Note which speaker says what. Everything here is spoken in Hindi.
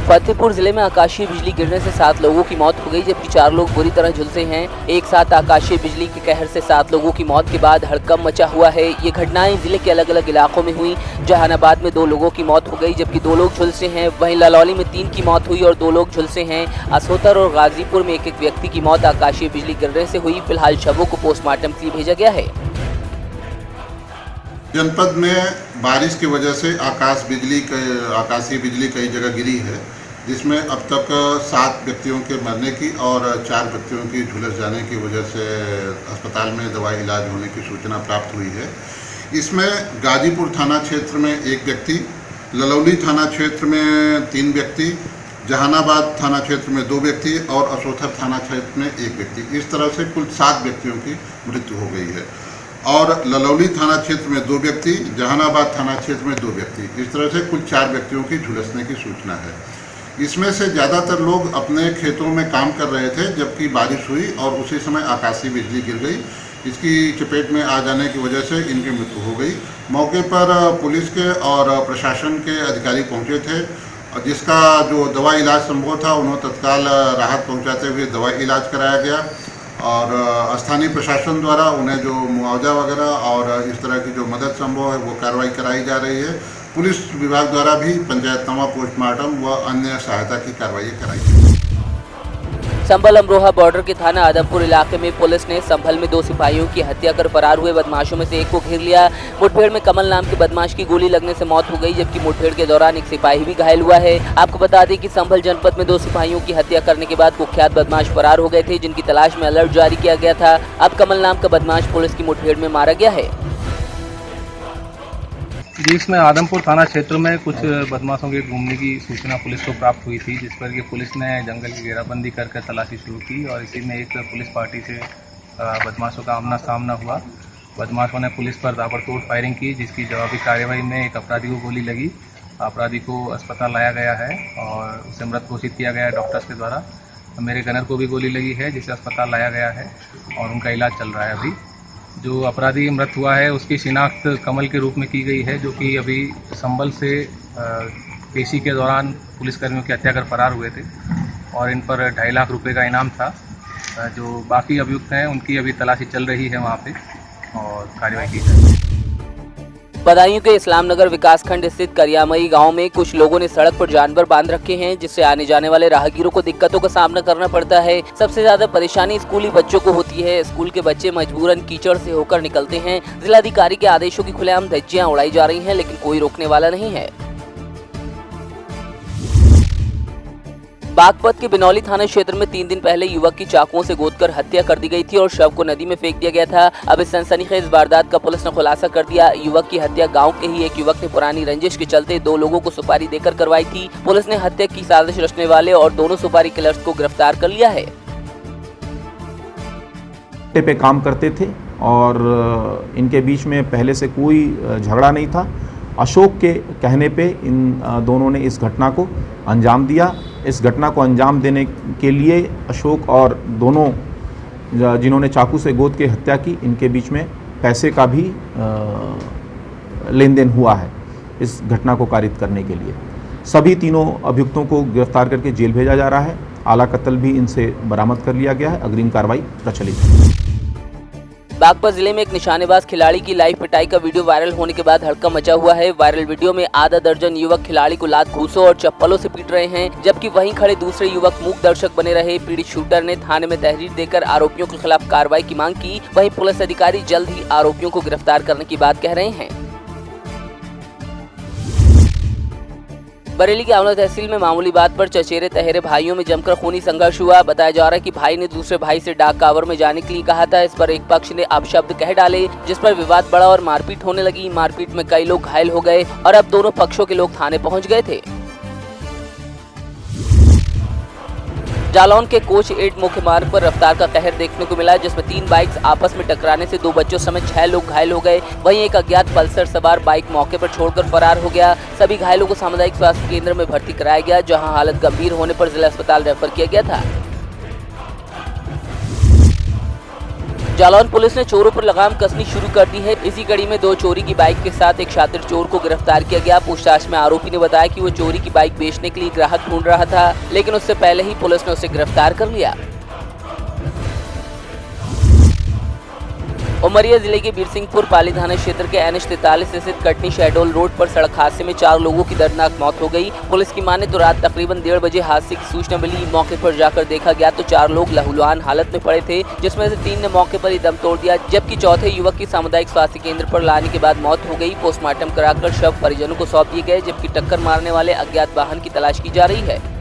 Speaker 1: फतेहपुर जिले में आकाशीय बिजली गिरने से 7 लोगों की मौत हो गई, जबकि 4 लोग बुरी तरह झुलसे हैं। एक साथ आकाशीय बिजली के कहर से 7 लोगों की मौत के बाद हड़कंप मचा हुआ है। ये घटनाएं जिले के अलग अलग इलाकों में हुई। जहानाबाद में 2 लोगों की मौत हो गई, जबकि 2 लोग झुलसे हैं। वहीं ललौली में 3 की मौत हुई और 2 लोग झुलसे हैं। असोतर और गाजीपुर में एक व्यक्ति की मौत आकाशीय बिजली गिरने से हुई। फिलहाल शवों को पोस्टमार्टम के लिए भेजा गया है।
Speaker 2: जनपद में बारिश की वजह से आकाशीय बिजली कई जगह गिरी है, जिसमें अब तक 7 व्यक्तियों के मरने की और 4 व्यक्तियों की झुलस जाने की वजह से अस्पताल में दवाई इलाज होने की सूचना प्राप्त हुई है। इसमें गाजीपुर थाना क्षेत्र में 1 व्यक्ति, ललौली थाना क्षेत्र में 3 व्यक्ति, जहानाबाद थाना क्षेत्र में 2 व्यक्ति और असोथर थाना क्षेत्र में 1 व्यक्ति, इस तरह से कुल 7 व्यक्तियों की मृत्यु हो गई है। और ललौली थाना क्षेत्र में 2 व्यक्ति, जहानाबाद थाना क्षेत्र में 2 व्यक्ति, इस तरह से कुल 4 व्यक्तियों की झुलसने की सूचना है। इसमें से ज़्यादातर लोग अपने खेतों में काम कर रहे थे, जबकि बारिश हुई और उसी समय आकाशीय बिजली गिर गई। इसकी चपेट में आ जाने की वजह से इनकी मृत्यु हो गई। मौके पर पुलिस के और प्रशासन के अधिकारी पहुंचे थे, जिसका जो दवा इलाज संभव था उन्होंने तत्काल राहत पहुंचाते हुए दवा इलाज कराया गया और स्थानीय प्रशासन द्वारा उन्हें जो मुआवजा वगैरह और इस तरह की जो मदद संभव है वो कार्रवाई कराई जा रही है। पुलिस विभाग द्वारा भी पंचायतनामा, पोस्टमार्टम व अन्य सहायता की कार्रवाई कराई गई।
Speaker 1: संभल अमरोहा बॉर्डर के थाना आदमपुर इलाके में पुलिस ने संभल में 2 सिपाहियों की हत्या कर फरार हुए बदमाशों में से एक को घेर लिया। मुठभेड़ में कमल नाम के बदमाश की गोली लगने से मौत हो गई, जबकि मुठभेड़ के दौरान एक सिपाही भी घायल हुआ है। आपको बता दें कि संभल जनपद में 2 सिपाहियों की हत्या करने के बाद कुख्यात बदमाश फरार हो गए थे, जिनकी तलाश में अलर्ट जारी किया गया था। अब कमल नाम का बदमाश पुलिस की मुठभेड़ में मारा गया है।
Speaker 3: इसमें आदमपुर थाना क्षेत्र में कुछ बदमाशों के घूमने की सूचना पुलिस को प्राप्त हुई थी, जिस पर कि पुलिस ने जंगल की घेराबंदी कर तलाशी शुरू की और इसी में एक पुलिस पार्टी से बदमाशों का आमना सामना हुआ। बदमाशों ने पुलिस पर ताबड़तोड़ फायरिंग की, जिसकी जवाबी कार्रवाई में एक अपराधी को गोली लगी। अपराधी को अस्पताल लाया गया है और उसे मृत घोषित किया गया है डॉक्टर्स के द्वारा। मेरे गनर को भी गोली लगी है, जिसे अस्पताल लाया गया है और उनका इलाज चल रहा है। अभी जो अपराधी मृत हुआ है उसकी शिनाख्त कमल के रूप में की गई है, जो कि अभी संभल से पेशी के दौरान पुलिसकर्मियों की हत्या कर फरार हुए थे और इन पर 2.5 लाख रुपए का इनाम था। जो बाकी अभियुक्त हैं उनकी अभी तलाशी चल रही है वहाँ पे और कार्रवाई की जाएगी।
Speaker 1: बदायूं के इस्लामनगर विकासखंड स्थित करियामई गांव में कुछ लोगों ने सड़क पर जानवर बांध रखे हैं, जिससे आने जाने वाले राहगीरों को दिक्कतों का सामना करना पड़ता है। सबसे ज्यादा परेशानी स्कूली बच्चों को होती है। स्कूल के बच्चे मजबूरन कीचड़ से होकर निकलते हैं। जिलाधिकारी के आदेशों की खुलेआम धज्जियां उड़ाई जा रही हैं, लेकिन कोई रोकने वाला नहीं है। बागपत के बिनौली थाना क्षेत्र में 3 दिन पहले युवक की चाकुओं से गोदकर हत्या कर दी गई थी और शव को नदी में फेंक दिया गया था। अब इस सनसनीखेज वारदात का पुलिस ने खुलासा कर दिया। युवक की हत्या गांव के ही एक युवक ने पुरानी रंजिश के चलते 2 लोगों को सुपारी देकर करवाई थी। पुलिस ने हत्या की साजिश रचने वाले और दोनों सुपारी किलर्स को गिरफ्तार कर लिया है।
Speaker 4: पे काम करते थे और इनके बीच में पहले से कोई झगड़ा नहीं था। अशोक के कहने पे इन दोनों ने इस घटना को अंजाम दिया। इस घटना को अंजाम देने के लिए अशोक और दोनों जिन्होंने चाकू से गोद के हत्या की, इनके बीच में पैसे का भी लेन देन हुआ है इस घटना को कारित करने के लिए। सभी तीनों अभियुक्तों को गिरफ्तार करके जेल भेजा जा रहा है। आला कत्ल भी इनसे बरामद कर लिया गया है। अग्रिम कार्रवाई प्रचलित है।
Speaker 1: बागपत जिले में एक निशानेबाज खिलाड़ी की लाइव पिटाई का वीडियो वायरल होने के बाद हड़कंप मचा हुआ है। वायरल वीडियो में आधा दर्जन युवक खिलाड़ी को लात घूंसों और चप्पलों से पीट रहे हैं, जबकि वहीं खड़े दूसरे युवक मूक दर्शक बने रहे। पीड़ित शूटर ने थाने में तहरीर देकर आरोपियों के खिलाफ कार्रवाई की मांग की। वहीं पुलिस अधिकारी जल्द ही आरोपियों को गिरफ्तार करने की बात कह रहे हैं। बरेली के आंवला तहसील में मामूली बात पर चचेरे तहेरे भाइयों में जमकर खूनी संघर्ष हुआ। बताया जा रहा है कि भाई ने दूसरे भाई से डाक कावर में जाने के लिए कहा था। इस पर एक पक्ष ने अपशब्द कह डाले, जिस पर विवाद बढ़ा और मारपीट होने लगी। मारपीट में कई लोग घायल हो गए और अब दोनों पक्षों के लोग थाने पहुंच गए थे। जालौन के कोच 8 मुख्य मार्ग पर रफ्तार का कहर देखने को मिला, जिसमें 3 बाइक्स आपस में टकराने से 2 बच्चों समेत 6 लोग घायल हो गए। वहीं एक अज्ञात पल्सर सवार बाइक मौके पर छोड़कर फरार हो गया। सभी घायलों को सामुदायिक स्वास्थ्य केंद्र में भर्ती कराया गया, जहां हालत गंभीर होने पर जिला अस्पताल रेफर किया गया था। जालौन पुलिस ने चोरों पर लगाम कसनी शुरू कर दी है। इसी कड़ी में 2 चोरी की बाइक के साथ एक शातिर चोर को गिरफ्तार किया गया। पूछताछ में आरोपी ने बताया कि वो चोरी की बाइक बेचने के लिए ग्राहक ढूंढ रहा था, लेकिन उससे पहले ही पुलिस ने उसे गिरफ्तार कर लिया। उमरिया जिले के बीरसिंहपुर पाली थाना क्षेत्र के NH 43 स्थित कटनी शहडोल रोड पर सड़क हादसे में 4 लोगों की दर्दनाक मौत हो गई। पुलिस की माने तो रात तकरीबन 1:30 बजे हादसे की सूचना मिली। मौके पर जाकर देखा गया तो 4 लोग लहूलुहान हालत में पड़े थे, जिसमें से 3 ने मौके पर ही दम तोड़ दिया, जबकि चौथे युवक की सामुदायिक स्वास्थ्य केंद्र पर लाने के बाद मौत हो गई। पोस्टमार्टम कराकर शव परिजनों को सौंप दिए गए, जबकि टक्कर मारने वाले अज्ञात वाहन की तलाश की जा रही है।